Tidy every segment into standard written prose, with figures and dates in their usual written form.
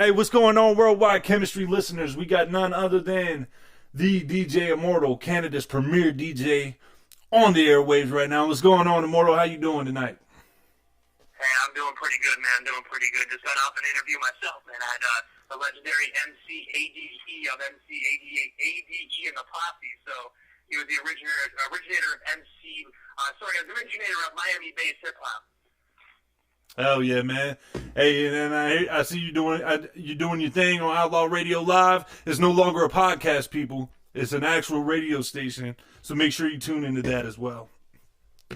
Hey, what's going on, worldwide Kemistry listeners? We got none other than the DJ Immortal, Canada's premier DJ on the airwaves right now. What's going on, Immortal? How you doing tonight? Hey, I'm doing pretty good, man. Doing pretty good. Just got off an interview myself, man. I had the legendary MC ADE of MC ADE and the Posse. So he was the originator of the originator of Miami-based hip hop. Hell yeah, man. Hey, and I see you doing your thing on Outlaw Radio Live. It's no longer a podcast, people. It's an actual radio station. So make sure you tune into that as well. Oh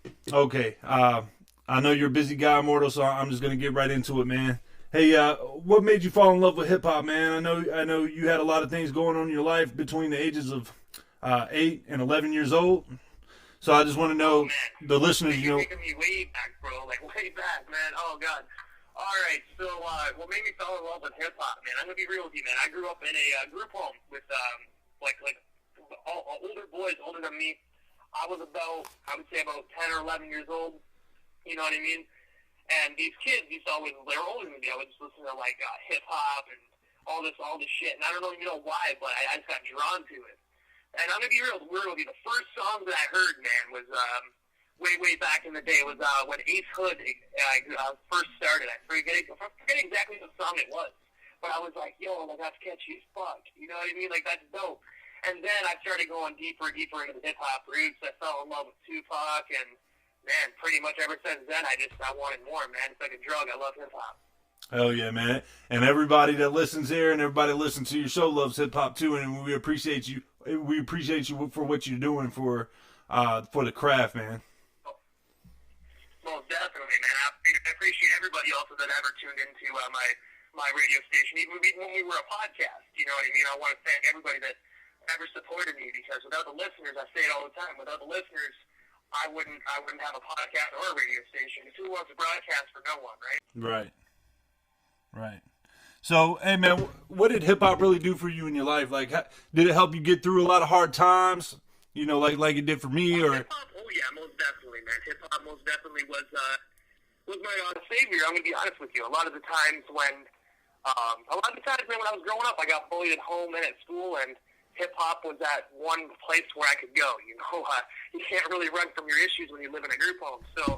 yeah. Okay. I know you're a busy guy, Immortal, so I'm just gonna get right into it, man. Hey, what made you fall in love with hip hop, man? I know you had a lot of things going on in your life between the ages of 8 and 11 years old. So I just want to know, the listeners, You're taking me way back, bro. Like, way back, man. Oh, God. All right, so what made me fall in love with hip-hop, man? I'm going to be real with you, man. I grew up in a group home with, older boys older than me. I would say about 10 or 11 years old. You know what I mean? And these kids, they were older than me. I would just listen to, hip-hop and all this shit. And I don't even know why, but I just got drawn to it. And I'm going to be real with you. The first song that I heard, man, was way back in the day. It was when Ace Hood first started. I forget exactly what song it was. But I was like, yo, that's catchy as fuck. You know what I mean? Like, that's dope. And then I started going deeper into the hip-hop roots. I fell in love with Tupac. And, man, pretty much ever since then, I wanted more, man. It's like a drug. I love hip-hop. Hell yeah, man. And everybody that listens here and everybody that listens to your show loves hip-hop, too. And we appreciate you. We appreciate you for what you're doing for the craft, man. Most definitely, man. I appreciate everybody also that ever tuned into my radio station, even when we were a podcast. You know what I mean? I want to thank everybody that ever supported me, because without the listeners, I say it all the time, without the listeners, I wouldn't have a podcast or a radio station. Who wants to broadcast for no one, right? Right. So, hey, man, what did hip-hop really do for you in your life? Like, did it help you get through a lot of hard times, you know, like it did for me? Or hip-hop? Oh, yeah, most definitely, man. Hip-hop most definitely was my savior. I'm going to be honest with you. A lot of the times when I was growing up, I got bullied at home and at school, and hip-hop was that one place where I could go. You know, you can't really run from your issues when you live in a group home. So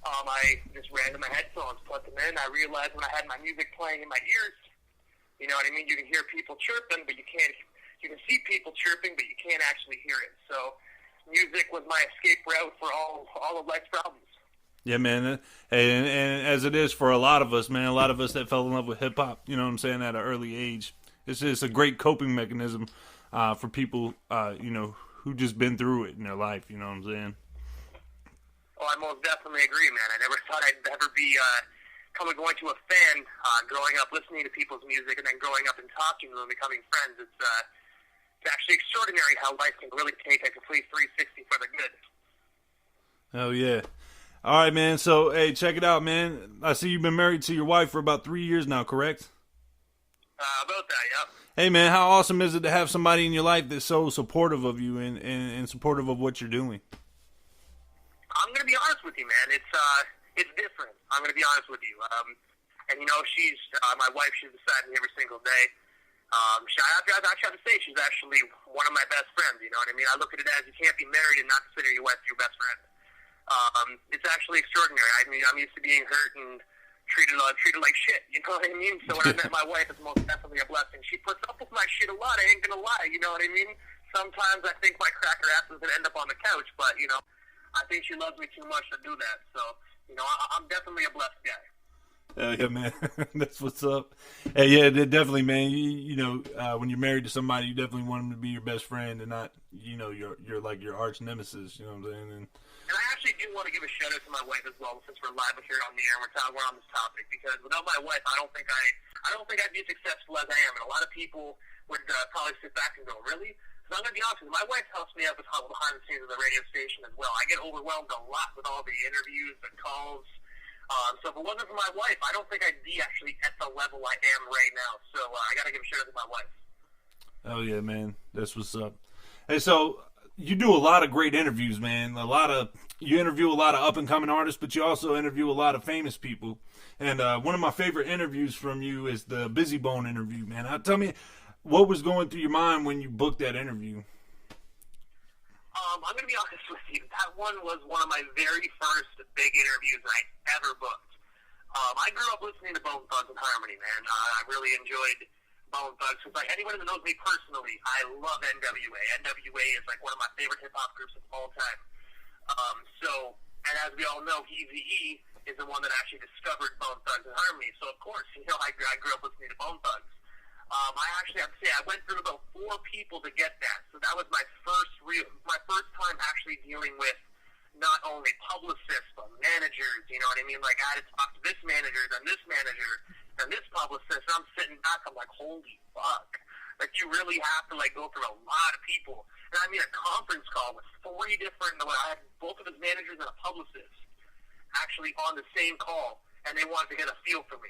I just ran to my headphones, put them in. I realized when I had my music playing in my ears, you know what I mean? You can hear people chirping, but you can see people chirping, but you can't actually hear it. So music was my escape route for all of life's problems. Yeah, man. And as it is for a lot of us, man, a lot of us that fell in love with hip-hop, you know what I'm saying, at an early age. It's a great coping mechanism for people, you know, who just been through it in their life, you know what I'm saying? Oh, I most definitely agree, man. I never thought I'd ever be going to a fan, growing up listening to people's music, and then growing up and talking to them, becoming friends. It's actually extraordinary how life can really take a complete 360 for the good. Oh, yeah. All right, man. So, hey, check it out, man. I see you've been married to your wife for about 3 years now, correct? About that, yep. Hey, man, how awesome is it to have somebody in your life that's so supportive of you and supportive of what you're doing? I'm going to be honest with you, man. It's different. I'm going to be honest with you. And, you know, she's my wife. She's beside me every single day. I have to say she's actually one of my best friends. You know what I mean? I look at it as you can't be married and not consider your wife your best friend. It's actually extraordinary. I mean, I'm used to being hurt and treated like shit. You know what I mean? So when I met my wife, it's most definitely a blessing. She puts up with my shit a lot. I ain't going to lie. You know what I mean? Sometimes I think my cracker ass is going to end up on the couch, but, you know, I think she loves me too much to do that. So, you know, I'm definitely a blessed guy. Yeah, man. That's what's up. Hey, yeah, definitely, man. You know, when you're married to somebody, you definitely want them to be your best friend and not, you know, your arch nemesis. You know what I'm saying? And I actually do want to give a shout out to my wife as well, since we're live here on the air. We're on this topic, because without my wife, I don't think I'd be successful as I am. And a lot of people would probably sit back and go, really? So I'm going to be honest with you, my wife helps me out with behind the scenes of the radio station as well. I get overwhelmed a lot with all the interviews and calls. So if it wasn't for my wife, I don't think I'd be actually at the level I am right now. So I got to give a shout out to my wife. Oh, yeah, man. That's what's up. Hey, so you do a lot of great interviews, man. You interview a lot of up-and-coming artists, but you also interview a lot of famous people. And one of my favorite interviews from you is the Busy Bone interview, man. Tell me, what was going through your mind when you booked that interview? I'm going to be honest with you. That one was one of my very first big interviews I ever booked. I grew up listening to Bone Thugs and Harmony, man. I really enjoyed Bone Thugs. Like anyone that knows me personally, I love NWA. NWA is like one of my favorite hip-hop groups of all time. And as we all know, Eazy-E is the one that actually discovered Bone Thugs and Harmony. So, of course, I grew up listening to Bone Thugs. I actually have to say I went through about 4 people to get that. So that was my first time actually dealing with not only publicists but managers. You know what I mean? Like I had to talk to this manager, then this manager, and this publicist. And I'm sitting back. I'm like, holy fuck! Like you really have to like go through a lot of people. And I mean, a conference call with 3 different. I had both of his managers and a publicist actually on the same call, and they wanted to get a feel for me.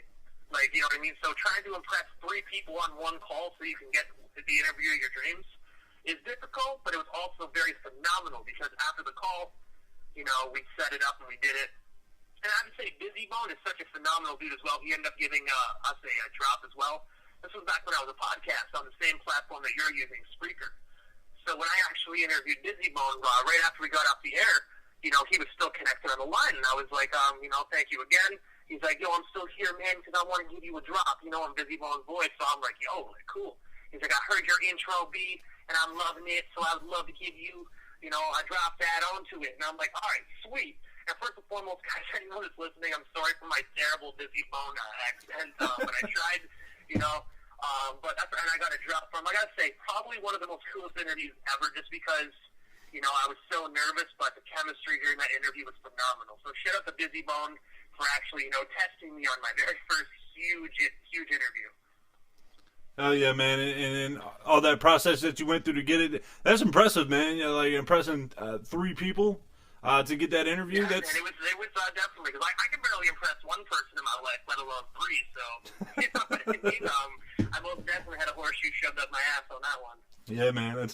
Like, you know what I mean? So trying to impress 3 people on one call so you can get the interview of your dreams is difficult, but it was also very phenomenal because after the call, we set it up and we did it. And I have to say, Busy Bone is such a phenomenal dude as well. He ended up giving us a drop as well. This was back when I was a podcast on the same platform that you're using, Spreaker. So when I actually interviewed Busy Bone, right after we got off the air, he was still connected on the line, and I was like, thank you again. He's like, yo, I'm still here, man, because I want to give you a drop, in Busy Bone's voice. So I'm like, yo, cool. He's like, I heard your intro beat, and I'm loving it, so I would love to give you, a drop that onto it. And I'm like, all right, sweet. And first and foremost, guys, anyone that's listening, I'm sorry for my terrible Busy Bone accent, but I tried, and I got a drop from him. I got to say, probably one of the most coolest interviews ever, just because, I was so nervous, but the chemistry during that interview was phenomenal. So shout out to Busy Bone for actually, testing me on my very first huge interview. Oh yeah, man, and all that process that you went through to get it—that's impressive, man. Like impressing 3 people to get that interview. Yeah, it was definitely because I can barely impress one person in my life, let alone 3. So I most definitely had a horseshoe shoved up my ass on that one. Yeah, man,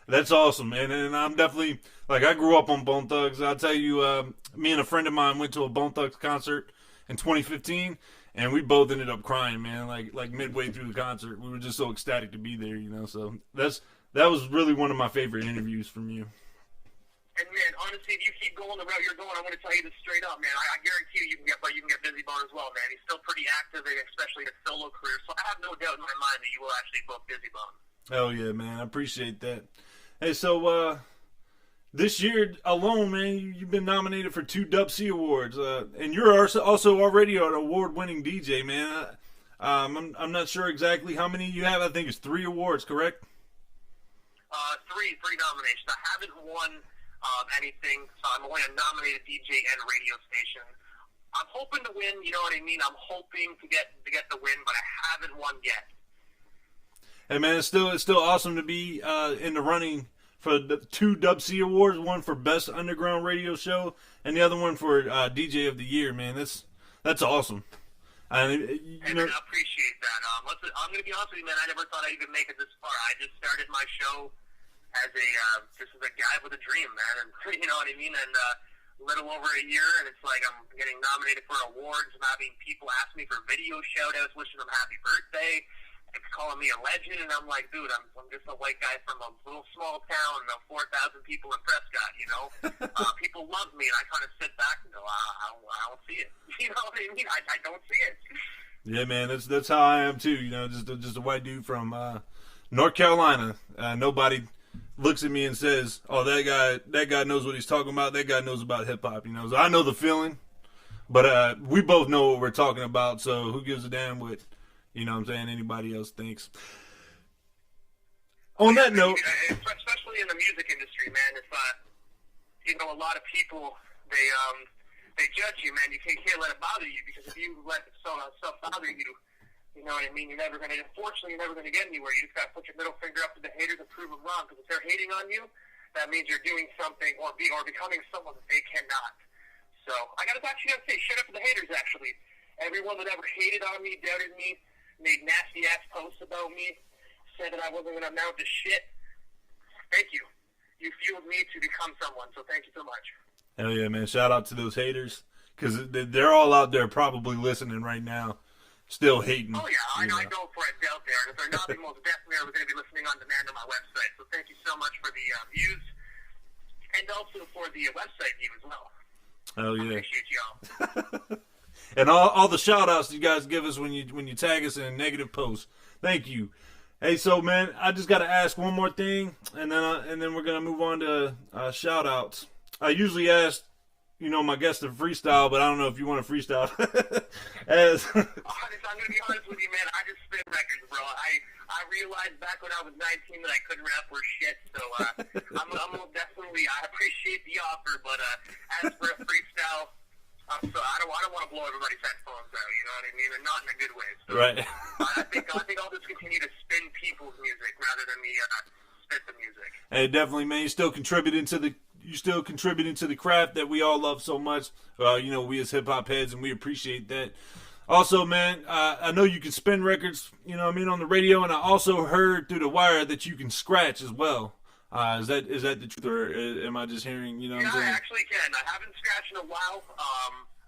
that's awesome, man. And I'm definitely I grew up on Bone Thugs. I'll tell you, me and a friend of mine went to a Bone Thugs concert in 2015. And we both ended up crying, man. Like midway through the concert, we were just so ecstatic to be there, So that was really one of my favorite interviews from you. And man, honestly, if you keep going the route you're going, I want to tell you this straight up, man. I guarantee you can get Busy Bone as well, man. He's still pretty active, especially in his solo career. So I have no doubt in my mind that you will actually book Busy Bone. Oh yeah, man. I appreciate that. Hey, so this year alone, man, you've been nominated for 2 Dub C awards, and you're also already an award-winning DJ, man. I'm not sure exactly how many you have. I think it's 3 awards, correct? 3 nominations. I haven't won anything, so I'm only a nominated DJ and radio station. I'm hoping to win. You know what I mean? I'm hoping to get the win, but I haven't won yet. Hey, man, it's still awesome to be in the running for the 2 Dub C awards, one for Best Underground Radio Show, and the other one for DJ of the Year, man. That's awesome. I appreciate that. I'm going to be honest with you, man. I never thought I'd even make it this far. I just started my show as a guy with a dream, man. And you know what I mean? And a little over a year, and it's like I'm getting nominated for awards. I'm having people ask me for video shout-outs, wishing them happy birthday. It's calling me a legend, and I'm like, dude, I'm just a white guy from a little small town, 4,000 people in Prescott, People love me, and I kind of sit back and go, I don't see it. You know what I mean? I don't see it. Yeah, man, that's how I am, too, just a white dude from North Carolina. Nobody looks at me and says, oh, that guy knows what he's talking about, that guy knows about hip-hop, So I know the feeling, but we both know what we're talking about, so who gives a damn what anybody else thinks. On that note, especially in the music industry, man, if a lot of people they judge you, man. You can't let it bother you, because if you let stuff bother you, you know what I mean. Unfortunately, you're never gonna get anywhere. You just gotta put your middle finger up to the haters and prove them wrong. Because if they're hating on you, that means you're doing something or becoming someone that they cannot. So I gotta say, shut up to the haters. Actually, everyone that ever hated on me, doubted me, made nasty-ass posts about me, said that I wasn't going to amount to shit. Thank you. You fueled me to become someone, so thank you so much. Hell yeah, man. Shout out to those haters. because they're all out there probably listening right now, still hating. Oh yeah, I know for it's out there, and if they're not, they most definitely are going to be listening on demand on my website. So thank you so much for the views, and also for the website view as well. Oh yeah. I appreciate y'all. And all the shout outs you guys give us when you tag us in negative posts. Thank you. Hey, so man, I just got to ask one more thing, and then we're gonna move on to shout outs. I usually ask, my guests to freestyle, but I don't know if you want to freestyle. Honest, I'm gonna be honest with you, man. I just spin records, bro. I realized back when I was 19 that I couldn't rap or shit. So I'm definitely. I appreciate the offer, but as for a freestyle. So I don't want to blow everybody's headphones out, you know what I mean, and not in a good way. So right. I think I'll just continue to spin people's music rather than me spit the music. Hey, definitely, man. You're still contributing to the craft that we all love so much. We as hip hop heads, and we appreciate that. Also, man, I know you can spin records, on the radio, and I also heard through the wire that you can scratch as well. Is that the truth, or am I just hearing? Yeah, I actually can. I haven't scratched in a while.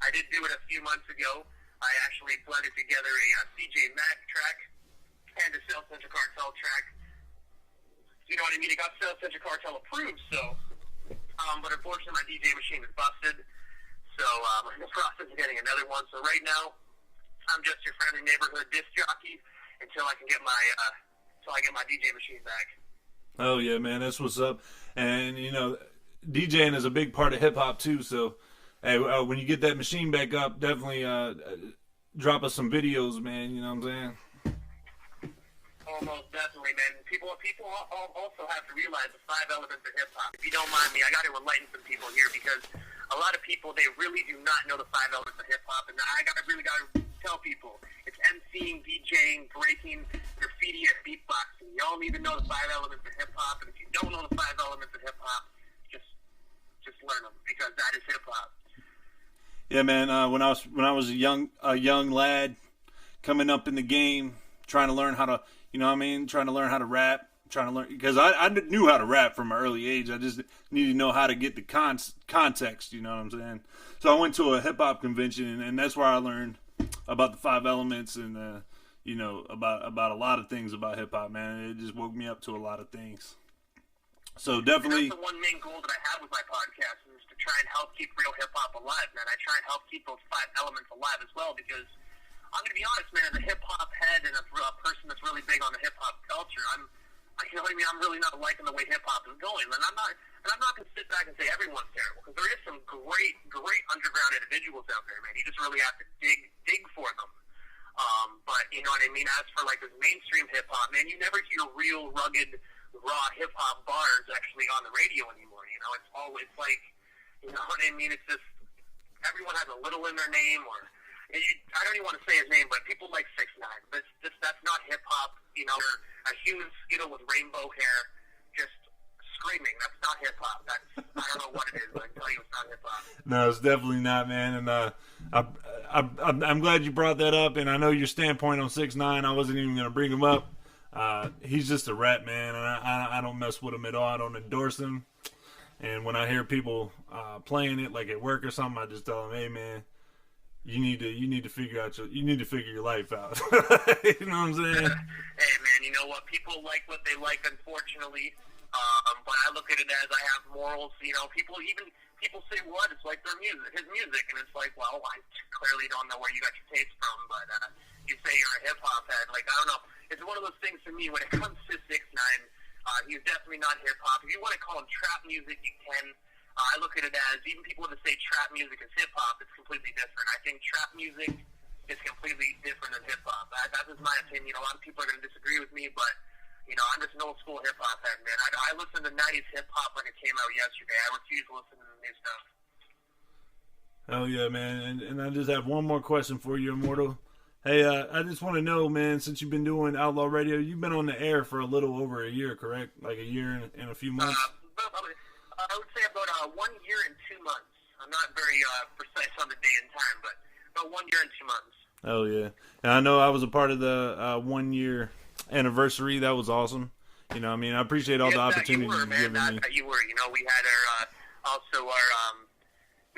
I did do it a few months ago. I actually blended together a CJ Mack track and a South Central Cartel track. You know what I mean? It got South Central Cartel approved, so. But unfortunately, my DJ machine is busted, so I'm in the process of getting another one. So right now, I'm just your friendly neighborhood disc jockey until I can get my DJ machine back. Oh yeah, man, that's what's up. And DJing is a big part of hip hop too. So, hey, when you get that machine back up, definitely drop us some videos, man. You know what I'm saying? Oh, most definitely, man. People also have to realize the 5 elements of hip hop. If you don't mind me, I got to enlighten some people here because a lot of people they really do not know the 5 elements of hip hop, and I really got to tell people it's MCing, DJing, breaking, graffiti, and beatboxing. Y'all need to know the 5 elements of hip hop, and if you don't know the 5 elements of hip hop, just learn them because that is hip hop. Yeah, man. When I was a young lad coming up in the game, trying to learn how to, trying to learn how to rap, because I knew how to rap from an early age. I just needed to know how to get the context. You know what I'm saying? So I went to a hip hop convention, and that's where I learned about the 5 elements and about a lot of things about hip hop, man. It just woke me up to a lot of things. So definitely, and that's the one main goal that I have with my podcast is to try and help keep real hip hop alive, man. I try and help keep those 5 elements alive as well because I'm gonna be honest, man. As a hip hop head and a person that's really big on the hip hop culture, I'm really not liking the way hip hop is going, and I'm not gonna sit back and say everyone's terrible because there is some great underground individuals out there, man. You just really have to dig for them. But you know what I mean? As for like this mainstream hip hop, man, you never hear real rugged, raw hip hop bars actually on the radio anymore. It's like, you know what I mean? It's just everyone has a little in their name, or I don't even want to say his name, but people like 6ix9ine. That's not hip hop. A human skittle with rainbow hair, just screaming. That's not hip hop. I don't know what it is, but I can tell you it's not hip hop. No, it's definitely not, man. And I'm glad you brought that up. And I know your standpoint on 6ix9ine. I wasn't even gonna bring him up. He's just a rap man, and I don't mess with him at all. I don't endorse him. And when I hear people playing it, like at work or something, I just tell them, "Hey, man, you need to figure your life out." You know what I'm saying? Hey, man, you know what? People like what they like, unfortunately. But I look at it as I have morals. People say what? It's like his music, and it's like, well, I clearly don't know where you got your taste from, but you say you're a hip hop head. Like, I don't know. It's one of those things to me when it comes to 6ix9ine. He's definitely not hip hop. If you want to call him trap music, you can. I look at it as even people that say trap music is hip hop, it's completely different. I think trap music is completely different than hip hop. That is my opinion. A lot of people are going to disagree with me, but I'm just an old school hip hop head, man. I listen to 90s hip hop like it came out yesterday. I refuse to listen to the new stuff. Oh yeah, man. And I just have one more question for you, Immortal. Hey, I just want to know, man, since you've been doing Outlaw Radio, you've been on the air for a little over a year, correct? Like a year and a few months? I would say about 1 year and 2 months. I'm not very precise on the day and time, but about 1 year and 2 months. Oh, yeah. And I know I was a part of the 1 year anniversary. That was awesome. I appreciate all the opportunities you've given me. You were. We had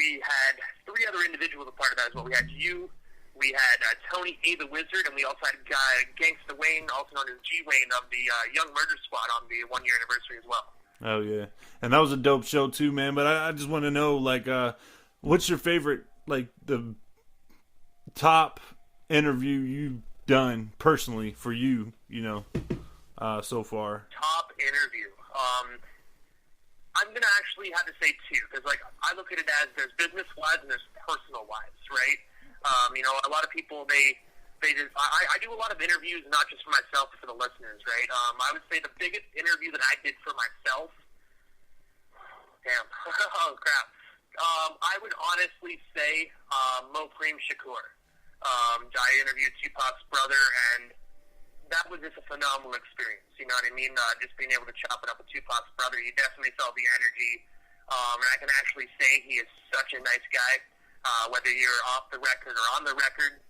we had 3 other individuals a part of that as well. We had you, we had Tony A. the Wizard, and we also had Gangsta Wayne, also known as G. Wayne, of the Young Murder Squad on the 1-year anniversary as well. Oh, yeah. And that was a dope show, too, man. But I just want to know, like, what's your favorite, like, the top interview you've done personally for you, so far? Top interview. I'm going to actually have to say 2, because, like, I look at it as there's business-wise and there's personal-wise, right? A lot of people, they just, I do a lot of interviews, not just for myself, but for the listeners, right? I would say the biggest interview that I did for myself, damn, oh crap, I would honestly say Mopreme Shakur. I interviewed Tupac's brother, and that was just a phenomenal experience, you know what I mean? Just being able to chop it up with Tupac's brother, you definitely felt the energy, and I can actually say he is such a nice guy, whether you're off the record or on the record.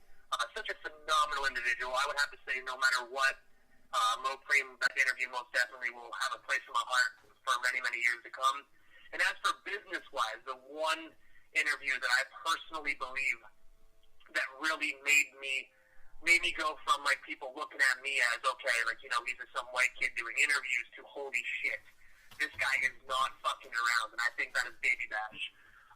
Such a phenomenal individual. I would have to say, no matter what, Mopreme, that interview most definitely will have a place in my heart for many, many years to come. And as for business-wise, the one interview that I personally believe that really made me go from, like, people looking at me as, okay, like, he's just some white kid doing interviews, to holy shit, this guy is not fucking around, and I think that is Baby Bash.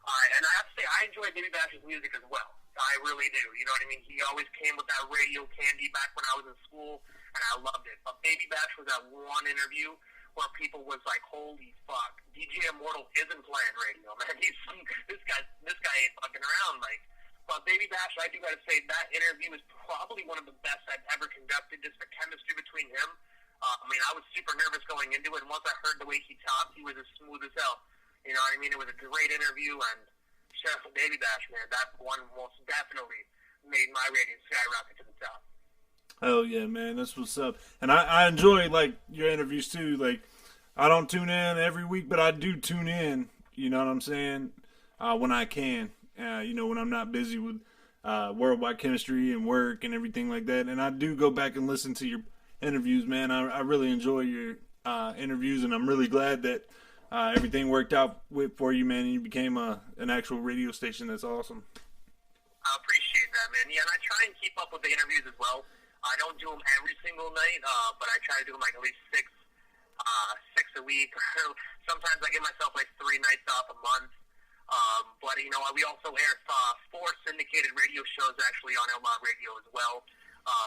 And I have to say, I enjoy Baby Bash's music as well. I really do. You know what I mean? He always came with that radio candy back when I was in school, and I loved it. But Baby Bash was that one interview where people was like, holy fuck, DJ Immortal isn't playing radio, man. This guy ain't fucking around, like. But Baby Bash, I do gotta say, that interview is probably one of the best I've ever conducted, just the chemistry between him. I was super nervous going into it, and once I heard the way he talked, he was as smooth as hell. You know what I mean? It was a great interview, and shout out to Baby Bash, man. That one most definitely made my rating skyrocket to the top. Oh, yeah, man. That's what's up. And I enjoy, like, your interviews, too. Like, I don't tune in every week, but I do tune in, you know what I'm saying, when I can. When I'm not busy with Worldwide Chemistry and work and everything like that. And I do go back and listen to your interviews, man. I really enjoy your interviews, and I'm really glad that everything worked out for you, man, and you became an actual radio station. That's awesome. I appreciate that, man. Yeah, and I try and keep up with the interviews as well. I don't do them every single night, but I try to do them like at least six a week. Sometimes I give myself like 3 nights off a month. But, we also air 4 syndicated radio shows actually on Outlaw Radio as well.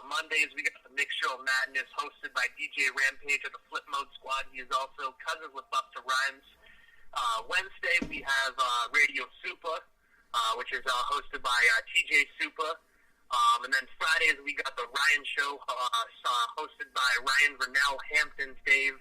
Mondays, we got the Mix Show of Madness, hosted by DJ Rampage of the Flip Mode Squad. He is also cousins with Busta Rhymes. Wednesday, we have Radio Supa, which is hosted by TJ Supa. And then Fridays, we got the Ryan Show, hosted by Ryan Vernell, Hamptons Dave,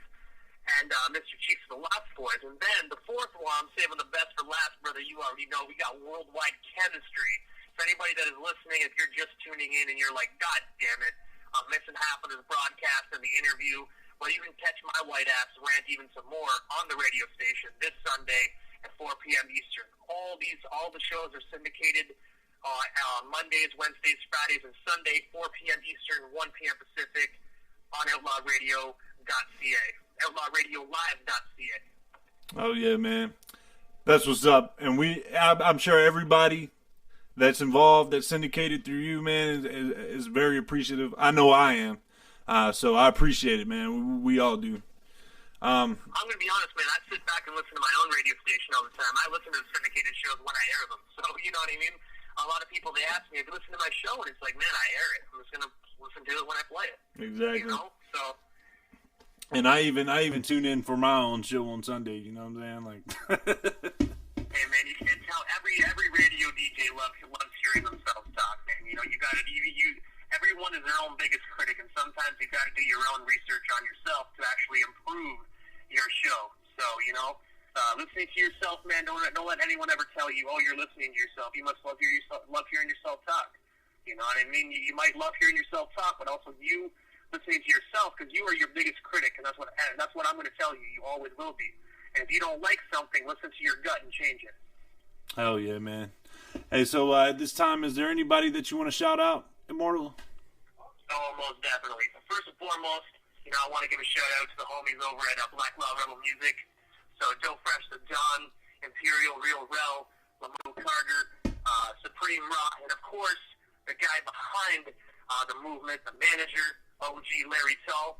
and Mr. Chiefs of the Lost Boys. And then the 4th one, I'm saving the best for last, brother. You already know, we got Worldwide Chemistry. For anybody that is listening, if you're just tuning in and you're like, God damn it, I'm missing half of this broadcast and the interview, well, you can catch my white ass rant even some more on the radio station this Sunday at 4 p.m. Eastern. All the shows are syndicated on Mondays, Wednesdays, Fridays, and Sunday, 4 p.m. Eastern, 1 p.m. Pacific on outlawradio.ca, outlawradiolive.ca. Oh, yeah, man. That's what's up. And I'm sure everybody that's involved, that's syndicated through you, man, is very appreciative. I know I am. So I appreciate it, man. We all do. I'm going to be honest, man. I sit back and listen to my own radio station all the time. I listen to the syndicated shows when I air them. So, you know what I mean? A lot of people, they ask me, if you listen to my show, and it's like, man, I air it. I'm just going to listen to it when I play it. Exactly. You know? So... And I even tune in for my own show on Sunday, you know what I'm saying? Like Hey man, you can't tell every radio DJ loves hearing themselves talk, man. You gotta everyone is their own biggest critic, and sometimes you gotta do your own research on yourself to actually improve your show. So, listening to yourself, man, don't let anyone ever tell you, oh, you're listening to yourself. You must love hearing yourself talk. You know what I mean? You might love hearing yourself talk, but also you listening to yourself, because you are your biggest critic, and that's what I'm going to tell you. You always will be. And if you don't like something, listen to your gut and change it. Hell yeah, man. Hey, so at this time, is there anybody that you want to shout out, Immortal? Oh, most definitely. So first and foremost, I want to give a shout out to the homies over at Black Law Rebel Music. So Joe Fresh, the John, Imperial, Real Rel, Lamont Carter, Supreme Raw, and of course, the guy behind the movement, the manager, OG Larry Tull.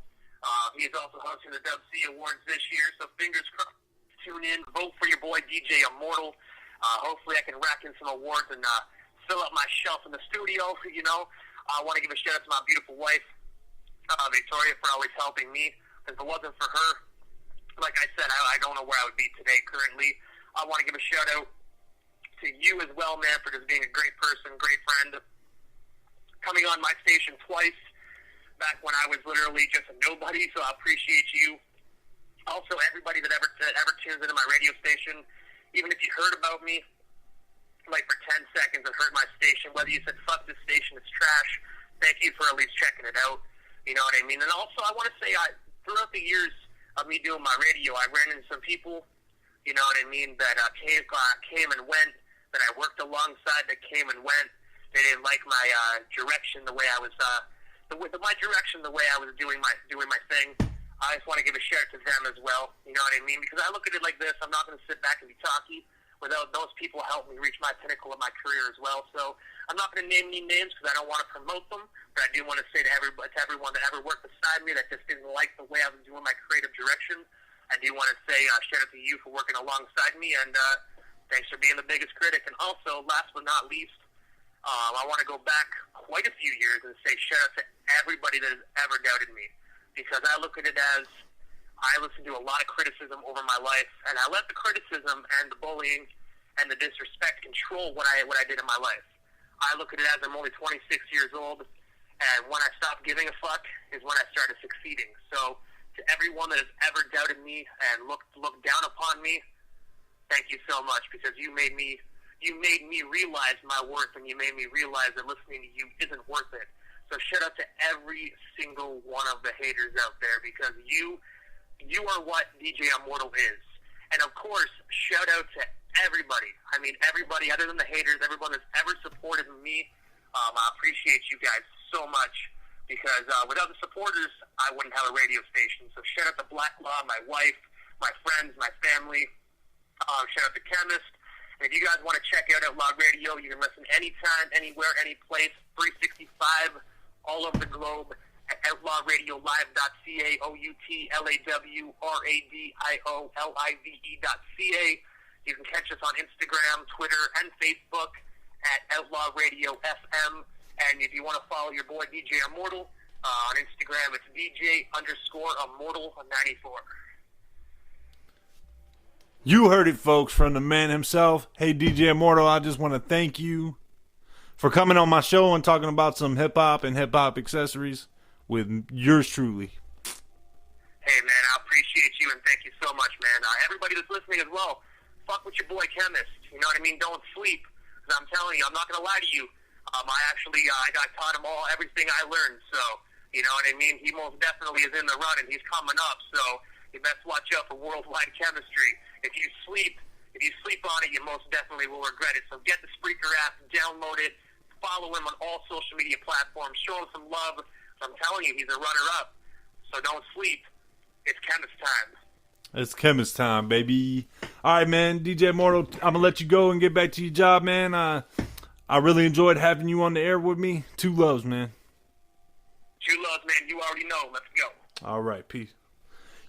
He is also hosting the Dub C Awards this year, so fingers crossed. Tune in, vote for your boy DJ Immortal. Hopefully I can rack in some awards and fill up my shelf in the studio, you know. I want to give a shout out to my beautiful wife, Victoria, for always helping me. If it wasn't for her, like I said, I don't know where I would be today currently. I want to give a shout out to you as well, man, for just being a great person, great friend. Coming on my station twice, back when I was literally just a nobody, so I appreciate you. Also, everybody that ever tunes into my radio station, even if you heard about me, like for 10 seconds and heard my station, whether you said, fuck this station, it's trash, thank you for at least checking it out. You know what I mean? And also, I want to say, throughout the years of me doing my radio, I ran into some people, you know what I mean, that came and went, that I worked alongside that came and went. They didn't like my direction, the way I was, my direction, the way I was doing my thing. I just want to give a shout out to them as well. You know what I mean? Because I look at it like this: I'm not going to sit back and be talky. Without those people help me reach my pinnacle of my career as well. So I'm not going to name any names because I don't want to promote them. But I do want to say to everyone that ever worked beside me that just didn't like the way I was doing my creative direction, I do want to say shout out to you for working alongside me, and thanks for being the biggest critic. And also, last but not least, I want to go back quite a few years and say shout out to everybody that has ever doubted me, because I look at it as I listened to a lot of criticism over my life, and I let the criticism and the bullying and the disrespect control what I did in my life. I look at it as I'm only 26 years old, and when I stopped giving a fuck is when I started succeeding. So to everyone that has ever doubted me and looked down upon me, thank you so much, because you made me realize my worth, and you made me realize that listening to you isn't worth it. So shout out to every single one of the haters out there, because you are what DJ Immortal is. And of course, shout out to everybody. I mean, everybody other than the haters, everyone that's ever supported me. I appreciate you guys so much, because without the supporters, I wouldn't have a radio station. So shout out to Black Law, my wife, my friends, my family. Shout out to Chemist. And if you guys want to check out Outlaw Radio, you can listen anytime, anywhere, any place, 365, all over the globe, at outlawradiolive.ca, outlawradiolive.ca. You can catch us on Instagram, Twitter, and Facebook at Outlaw Radio FM. And if you want to follow your boy DJ Immortal on Instagram, it's DJ_Immortal94. You heard it, folks, from the man himself. Hey, DJ Immortal, I just want to thank you for coming on my show and talking about some hip-hop and hip-hop accessories with yours truly. Hey, man, I appreciate you, and thank you so much, man. Everybody that's listening as well, fuck with your boy Chemist. You know what I mean? Don't sleep. Because I'm telling you, I'm not going to lie to you. I got taught him everything I learned. So, you know what I mean? He most definitely is in the run, and he's coming up. So, you best watch out for worldwide chemistry. If you sleep on it, you most definitely will regret it. So get the Spreaker app, download it, follow him on all social media platforms, show him some love. I'm telling you, he's a runner-up. So don't sleep. It's Chemist time. It's Chemist time, baby. All right, man. DJ Immortal, I'm going to let you go and get back to your job, man. I really enjoyed having you on the air with me. Two loves, man. Two loves, man. You already know. Let's go. All right, peace.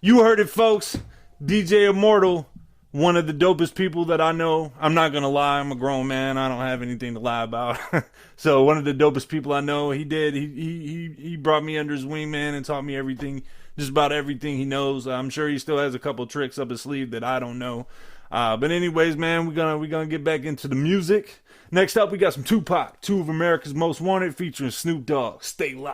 You heard it, folks. DJ Immortal, one of the dopest people that I know. I'm not going to lie. I'm a grown man. I don't have anything to lie about. So one of the dopest people I know, he brought me under his wing, man, and taught me everything, just about everything he knows. I'm sure he still has a couple tricks up his sleeve that I don't know. But anyways, man, we're gonna get back into the music. Next up, we got some Tupac, Two of America's Most Wanted, featuring Snoop Dogg. Stay locked.